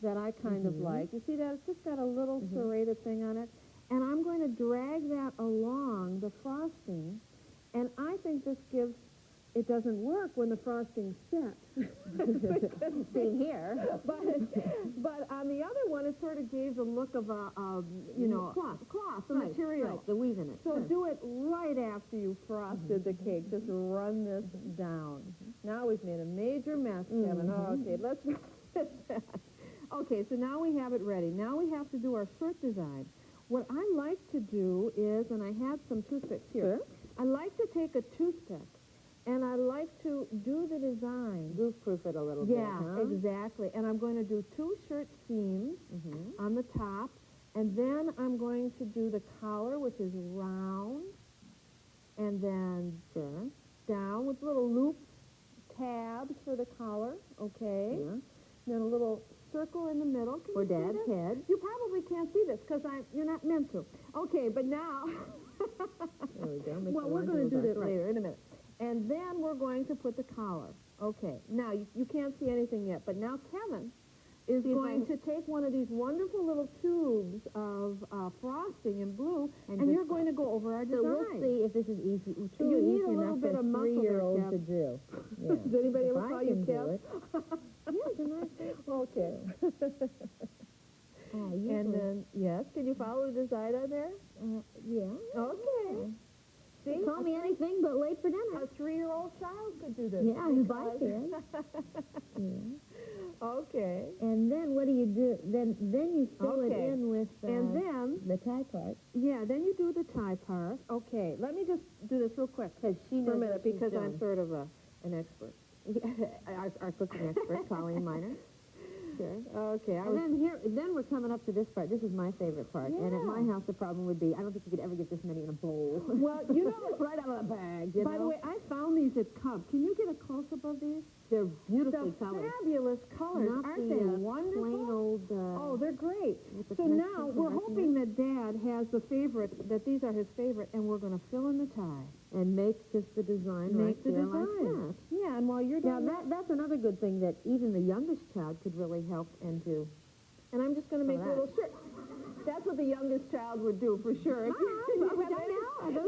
that I kind of like. You see that? It's just got a little serrated thing on it. And I'm going to drag that along the frosting. And I think this gives... It doesn't work when the frosting's set. Same here. But on the other one, it sort of gave the look of a cloth, the material. Right, the weave in it. So do it right after you frosted the cake. Just run this down. Now we've made a major mess, Kevin. Okay, let's finish that. Okay, so now we have it ready. Now we have to do our shirt design. What I like to do is, and I have some toothpicks here. Sure. I like to take a toothpick, and I like to do the design. Goof-proof it a little bit, Yeah, exactly. And I'm going to do 2 shirt seams on the top, and then I'm going to do the collar, which is round, and then down with little loop tabs for the collar, okay? Yeah. Then a little circle in the middle. Can For you see Dad's this? head. You probably can't see this because you're not meant to. Okay, but now... There we go. Well, we're going to do that later in a minute. And then we're going to put the collar. Okay. Now, you can't see anything yet, but now Kevin is going to take one of these wonderful little tubes of frosting in blue, and you're going to go over our design. So we'll see if this is easy. You need easy a little enough bit for of muscle there, 3-year-old Kev. to do. Yeah. Does anybody ever If call I you can do Kev? it. Yeah, it's a nice thing. Okay. And then, yes, can you follow the design on there? Yeah. Okay. See? Call me anything but late for dinner. A 3-year-old child could do this. Yeah, if I can. Okay. And then what do you do? Then you fill it in with and then the tie part. Yeah, then you do the tie part. Okay, let me just do this real quick because she knows for a minute what she's because I'm doing. sort of an expert. our cooking expert, Colleen Miner. Sure. Okay. Then we're coming up to this part. This is my favorite part. Yeah. And at my house, the problem would be, I don't think you could ever get this many in a bowl. Well, you know, right out of the bag. By the way, I found these at Cub. Can you get a close-up of these? They're beautifully colored. Fabulous colors. Not Aren't the, they wonderful? plain old... oh, they're great. So nice now pink we're and hoping that Dad has the favorite, that these are his favorite, and we're going to fill in the tie. And make just the design Make the there design. like that. Yeah, and while you're Now, doing that's another good thing that even the youngest child could really help and do. And I'm just going to make little shirts. That's what the youngest child would do, for sure. If you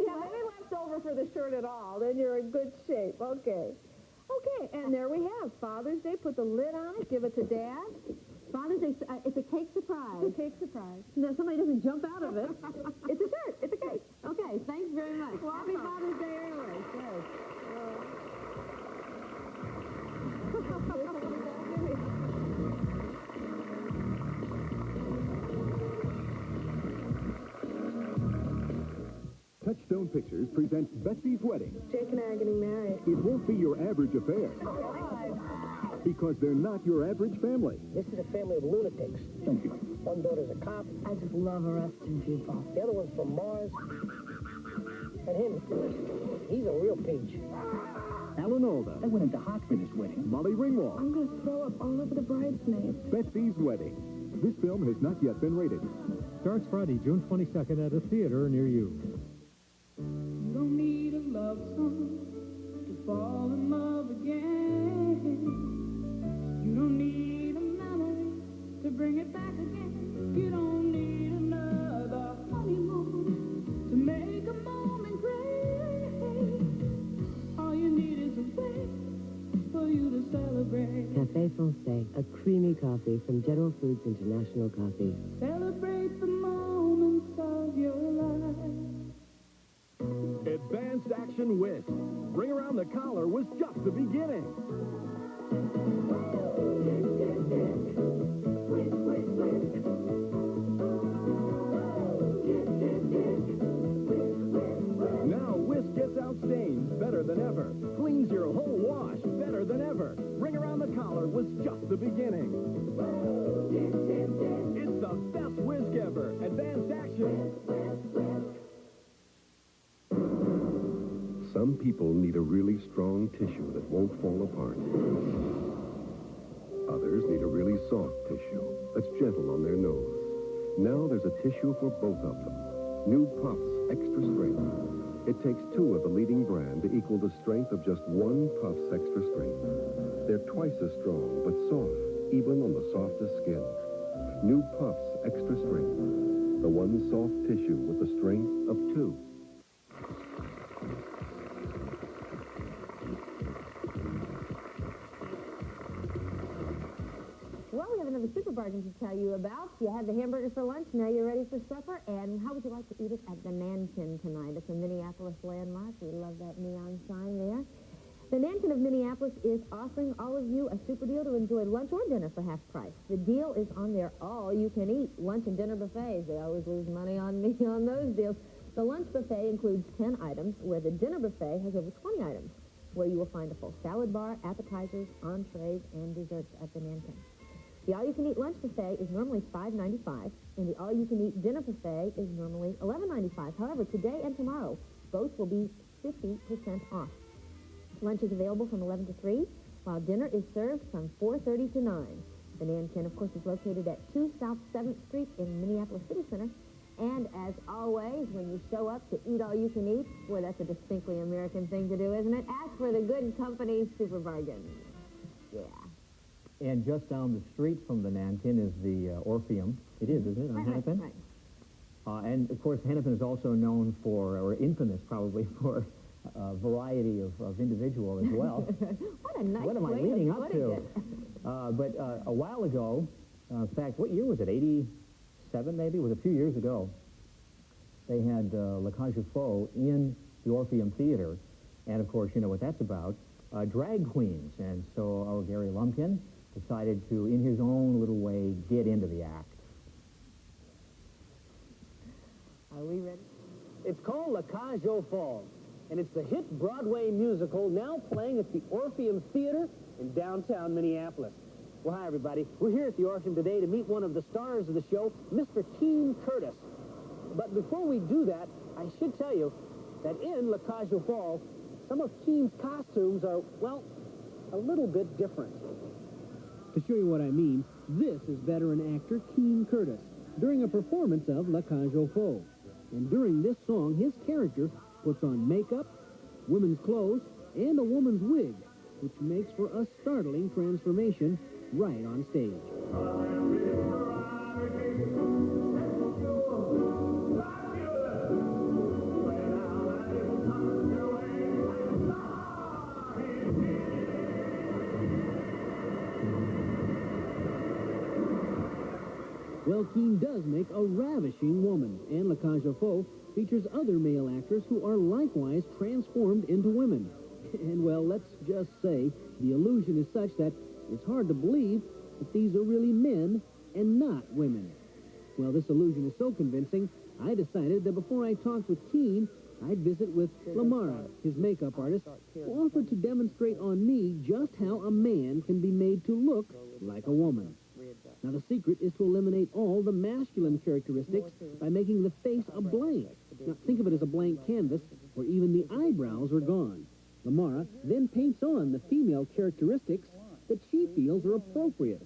have any left over for the shirt at all, then you're in good shape. Okay. Okay, and there we have Father's Day. Put the lid on it. Give it to Dad. Father's Day, it's a cake surprise. It's a cake surprise. No, somebody doesn't jump out of it. It's a shirt. It's a cake. Okay, thanks very much. Well, Happy Father's Day early. Yes. Touchstone Pictures presents Betsy's Wedding. Jake and I are getting married. It won't be your average affair. Because they're not your average family. This is a family of lunatics. Thank you. One daughter's a cop. I just love arresting people. The other one's from Mars. And him, he's a real peach. Alan Alda. I went into hot for this wedding. Molly Ringwald. I'm going to throw up all over the bridesmaids. Betsy's Wedding. This film has not yet been rated. Starts Friday, June 22nd at a theater near you. for you to celebrate. Café Francais, a creamy coffee from General Foods International Coffee. Celebrate the moments of your life. Advanced Action Whisk. Ring Around the Collar was just the beginning. Now Whisk gets out stains better than ever. Cleans your whole wash better than ever. Ring Around the Collar was just the beginning. It's the best whisk ever. Advanced Action. Some people need a really strong tissue that won't fall apart. Others need a really soft tissue that's gentle on their nose. Now there's a tissue for both of them. New Puffs Extra Strength. It takes two of the leading brand to equal the strength of just one Puffs Extra Strength. They're twice as strong, but soft, even on the softest skin. New Puffs Extra Strength. The one soft tissue with the strength of two. Well, we have another super bargain to tell you about. You had the hamburger for lunch, now you're ready for supper, and how would you like to eat it at the Nankin tonight? It's a Minneapolis landmark. We love that neon sign there. The Nankin of Minneapolis is offering all of you a super deal to enjoy lunch or dinner for half price. The deal is on their all-you-can-eat lunch and dinner buffets. They always lose money on me on those deals. The lunch buffet includes 10 items, where the dinner buffet has over 20 items, where you will find a full salad bar, appetizers, entrees, and desserts at the Nankin. The all-you-can-eat lunch buffet is normally $5.95, and the all-you-can-eat dinner buffet is normally $11.95. However, today and tomorrow, both will be 50% off. Lunch is available from 11 to 3, while dinner is served from 4:30 to 9. The Nankin, of course, is located at 2 South 7th Street in Minneapolis City Center. And as always, when you show up to eat all you can eat, boy, that's a distinctly American thing to do, isn't it? Ask for the Good Company Super Bargain. Yeah. And just down the street from the Nankin is the Orpheum. It is, isn't it, on Hennepin? Right. And, of course, Hennepin is also known for, or infamous probably, for a variety of individual as well. What a nice What am I way leading of up putting to? it. But a while ago, in fact, what year was it? 87 maybe? It was a few years ago. They had La Cage aux Folles in the Orpheum Theater. And, of course, you know what that's about. Drag queens. And so our Gary Lumpkin decided to, in his own little way, get into the act. Are we ready? It's called La Cage aux Folles, and it's the hit Broadway musical now playing at the Orpheum Theater in downtown Minneapolis. Well, hi, everybody. We're here at the Orpheum today to meet one of the stars of the show, Mr. Keene Curtis. But before we do that, I should tell you that in La Cage aux Folles, some of Keene's costumes are, well, a little bit different. To show you what I mean, this is veteran actor Keene Curtis during a performance of La Cage aux Folles. And during this song, his character puts on makeup, women's clothes, and a woman's wig, which makes for a startling transformation right on stage. Well, Keene does make a ravishing woman, and La Cage aux Folles features other male actors who are likewise transformed into women. And, well, let's just say the illusion is such that it's hard to believe that these are really men and not women. Well, this illusion is so convincing, I decided that before I talked with Keene, I'd visit with Lamara, his makeup artist, who offered to demonstrate on me just how a man can be made to look like a woman. Now, the secret is to eliminate all the masculine characteristics by making the face a blank. Now, think of it as a blank canvas where even the eyebrows are gone. Lamara then paints on the female characteristics that she feels are appropriate.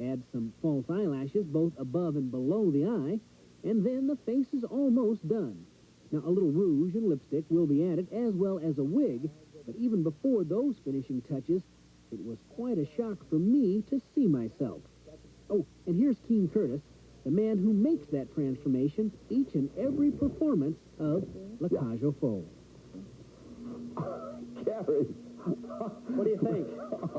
Adds some false eyelashes both above and below the eye, and then the face is almost done. Now, a little rouge and lipstick will be added, as well as a wig, but even before those finishing touches, it was quite a shock for me to see myself. Oh, and here's Keene Curtis, the man who makes that transformation each and every performance of La Cage aux Folles. Gary, What do you think?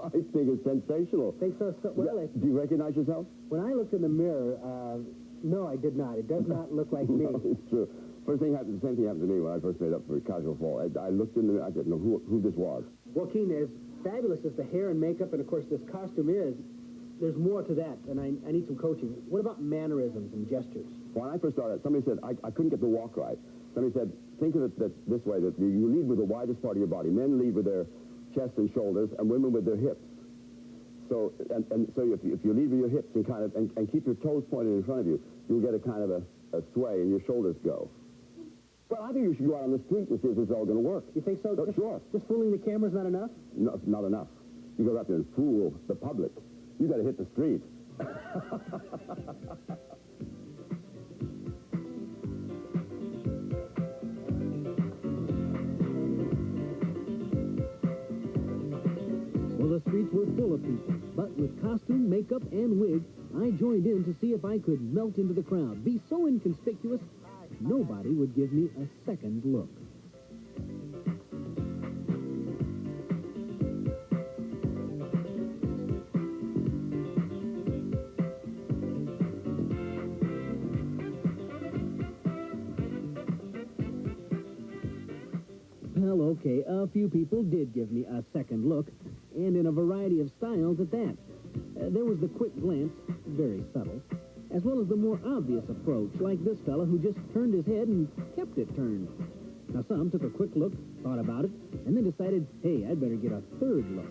I think it's sensational. Think so? Well, Do you recognize yourself? when I looked in the mirror, no, I did not. It does not look like me. No, it's true. The same thing happened to me when I first made up for Casual Fall. I looked in the mirror, I didn't know who this was. Well, Keene, as fabulous as the hair and makeup and, of course, this costume is, there's more to that, and I need some coaching. What about mannerisms and gestures? When I first started, somebody said I couldn't get the walk right. Somebody said, think of it this way, that you lead with the widest part of your body. Men lead with their chest and shoulders, and women with their hips. So, so if you lead with your hips and kind of and keep your toes pointed in front of you, you'll get a kind of a sway, and your shoulders go. Well, I think you should go out on the street and see if this is all going to work. You think so? Sure. Just fooling the camera's not enough? No, not enough. You go out there and fool the public. You got to hit the street. Well, the streets were full of people, but with costume, makeup, and wig, I joined in to see if I could melt into the crowd, be so inconspicuous, nobody would give me a second look. Well, okay, a few people did give me a second look, and in a variety of styles at that. There was the quick glance, very subtle, as well as the more obvious approach, like this fella who just turned his head and kept it turned. Now, some took a quick look, thought about it, and then decided, hey, I'd better get a third look.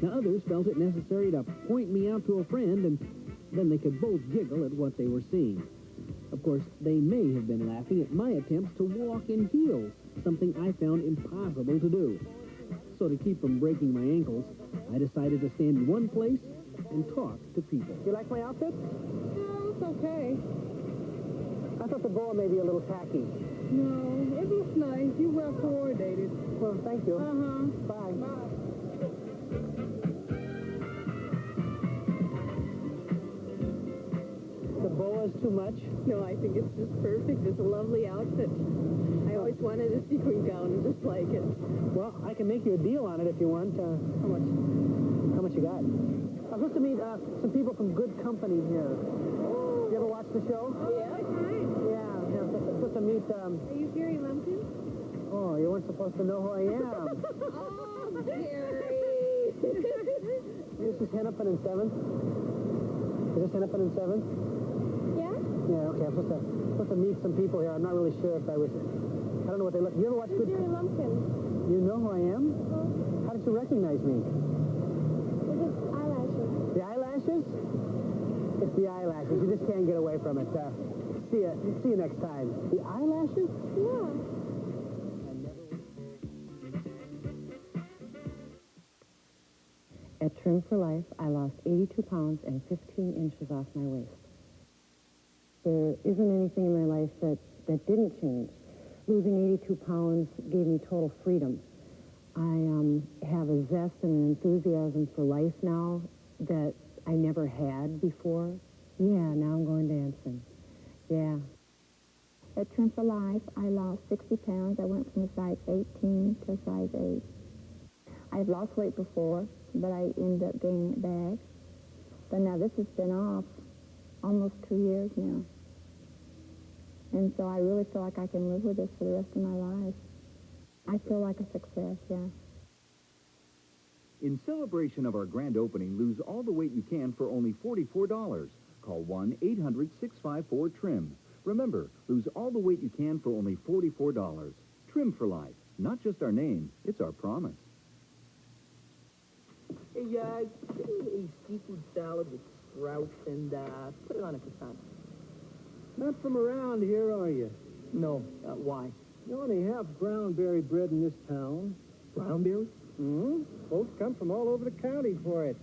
Now, others felt it necessary to point me out to a friend, and then they could both giggle at what they were seeing. Of course, they may have been laughing at my attempts to walk in heels, something I found impossible to do. So to keep from breaking my ankles, I decided to stand in one place and talk to people. You like my outfit? No, it's okay. I thought the boa may be a little tacky. No, it looks nice. You well coordinated. Well, thank you. Uh-huh. Bye. The boa's too much? No, I think it's just perfect. It's a lovely outfit. I always wanted a sequin gown just like it. Well, I can make you a deal on it if you want. How much? How much you got? I'm supposed to meet some people from Good Company here. You ever watch the show? Yeah. Yeah, I'm supposed to meet... Are you Gary Lumpkin? Oh, you weren't supposed to know who I am. Oh, Gary! This is Hennepin and 7th. Is this Hennepin and 7th? Yeah? Yeah, okay. I'm supposed to meet some people here. I'm not really sure if I don't know what they look. You ever watch Good Gary Lumpkin. You know who I am? How did you recognize me? Is it eyelashes? The eyelashes? It's the eyelashes. You just can't get away from it. See you next time. The eyelashes? Yeah. At Trim for Life, I lost 82 pounds and 15 inches off my waist. There isn't anything in my life that didn't change. Losing 82 pounds gave me total freedom. I have a zest and an enthusiasm for life now that I never had before. Yeah, now I'm going dancing. Yeah. At Trim for Life, I lost 60 pounds. I went from a size 18 to a size 8. I've lost weight before, but I ended up gaining it back. But now this has been off almost 2 years now. And so I really feel like I can live with this for the rest of my life. I feel like a success, yeah. In celebration of our grand opening, lose all the weight you can for only $44. Call 1-800-654-TRIM. Remember, lose all the weight you can for only $44. Trim for Life. Not just our name, it's our promise. Hey, give me a seafood salad with sprouts and put it on a croissant. Not from around here, are you? No, why? You only have brownberry bread in this town. Brownberry? Mm-hmm. Folks come from all over the county for it.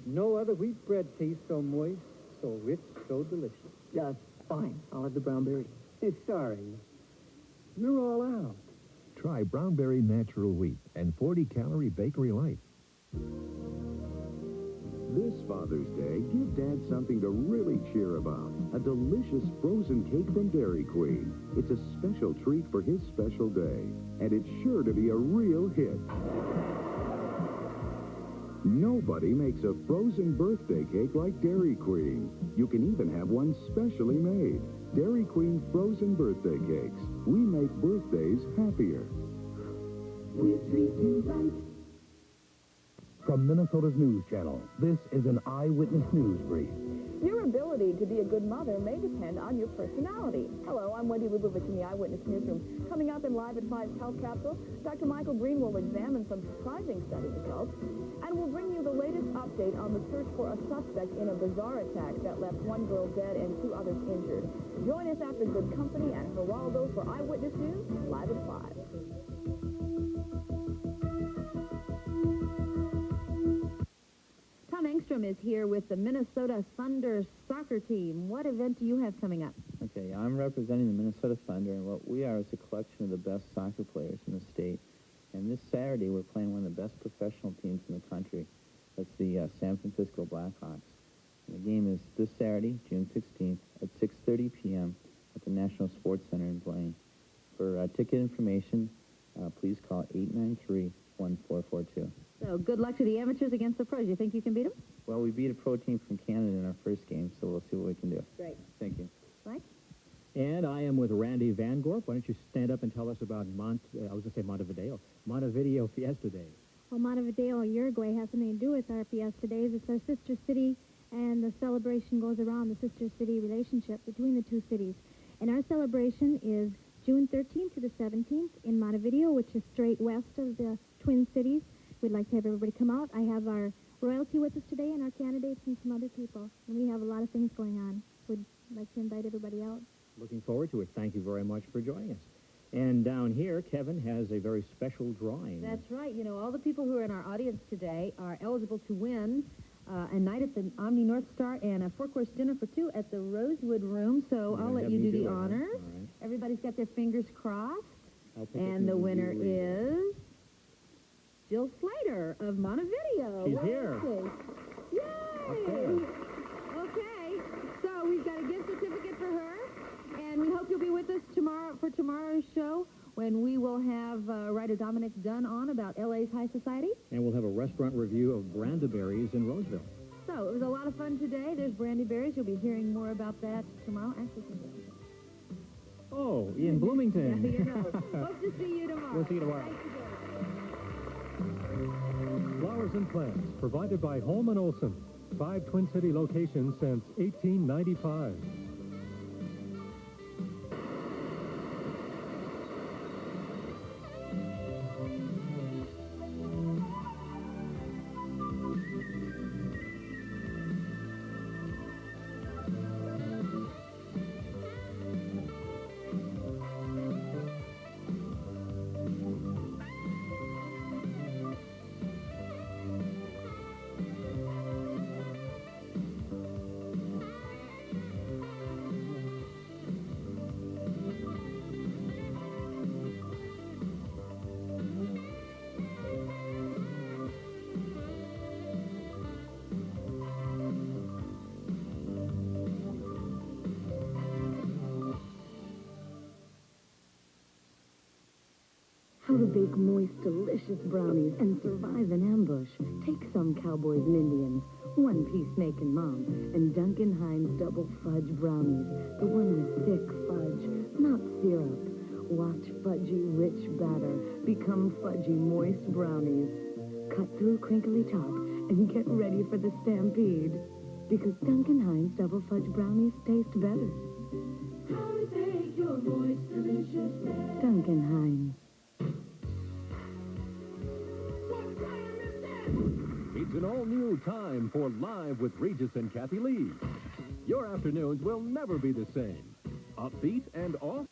No other wheat bread tastes so moist, so rich, so delicious. Fine. I'll have the brownberry. Sorry. You're all out. Try Brownberry Natural Wheat and 40-calorie Bakery Life. This Father's Day, give Dad something to really cheer about. A delicious frozen cake from Dairy Queen. It's a special treat for his special day, and it's sure to be a real hit. Nobody makes a frozen birthday cake like Dairy Queen. You can even have one specially made. Dairy Queen frozen birthday cakes. We make birthdays happier. We treat you right. From Minnesota's News Channel, this is an Eyewitness News Brief. Your ability to be a good mother may depend on your personality. Hello, I'm Wendy Lubovich in the Eyewitness Newsroom. Coming up in Live at 5's Health Capsule, Dr. Michael Green will examine some surprising study results, and we'll bring you the latest update on the search for a suspect in a bizarre attack that left one girl dead and 2 others injured. Join us after Good Company and Geraldo for Eyewitness News, Live at 5. Tom Engstrom is here with the Minnesota Thunder soccer team. What event do you have coming up? Okay, I'm representing the Minnesota Thunder, and what we are is a collection of the best soccer players in the state. And this Saturday, we're playing one of the best professional teams in the country. That's the San Francisco Blackhawks. And the game is this Saturday, June 16th, at 6:30 p.m. at the National Sports Center in Blaine. For ticket information, please call 893-1442. So good luck to the amateurs against the pros. You think you can beat them? Well, we beat a pro team from Canada in our first game, so we'll see what we can do. Great. Thank you. Mike? And I am with Randy Van Gorp. Why don't you stand up and tell us about Montevideo Fiesta Day. Well, Montevideo, Uruguay, has something to do with our Fiesta Days. It's our sister city, and the celebration goes around the sister city relationship between the two cities. And our celebration is June 13th to the 17th in Montevideo, which is straight west of the Twin Cities. We'd like to have everybody come out. I have our royalty with us today and our candidates and some other people. And we have a lot of things going on. We'd like to invite everybody out. Looking forward to it. Thank you very much for joining us. And down here, Kevin has a very special drawing. That's right. You know, all the people who are in our audience today are eligible to win a night at the Omni North Star and a 4-course dinner for 2 at the Rosewood Room. So I'll let you do the honors. Right. Everybody's got their fingers crossed. And the winner is Jill Slater of Montevideo. She's here. Yay! Okay, so we've got a gift certificate for her, and we hope you'll be with us tomorrow for tomorrow's show when we will have writer Dominic Dunn on about LA's high society. And we'll have a restaurant review of Brandyberries in Roseville. So it was a lot of fun today. There's Brandyberries. You'll be hearing more about that tomorrow. Actually, Oh, in Bloomington. Yeah, you know. Hope to see you tomorrow. We'll see you tomorrow. Flowers and plants provided by Holman Olson. 5 Twin City locations since 1895. How to bake moist, delicious brownies and survive an ambush. Take some Cowboys and Indians, one piece making mom, and Duncan Hines double fudge brownies, the one with thick fudge, not syrup. Watch fudgy, rich batter become fudgy, moist brownies. Cut through crinkly top and get ready for the stampede, because Duncan Hines double fudge brownies taste better. How to bake your moist, delicious bread. Duncan Hines. It's an all-new time for Live with Regis and Kathy Lee. Your afternoons will never be the same. Upbeat and off.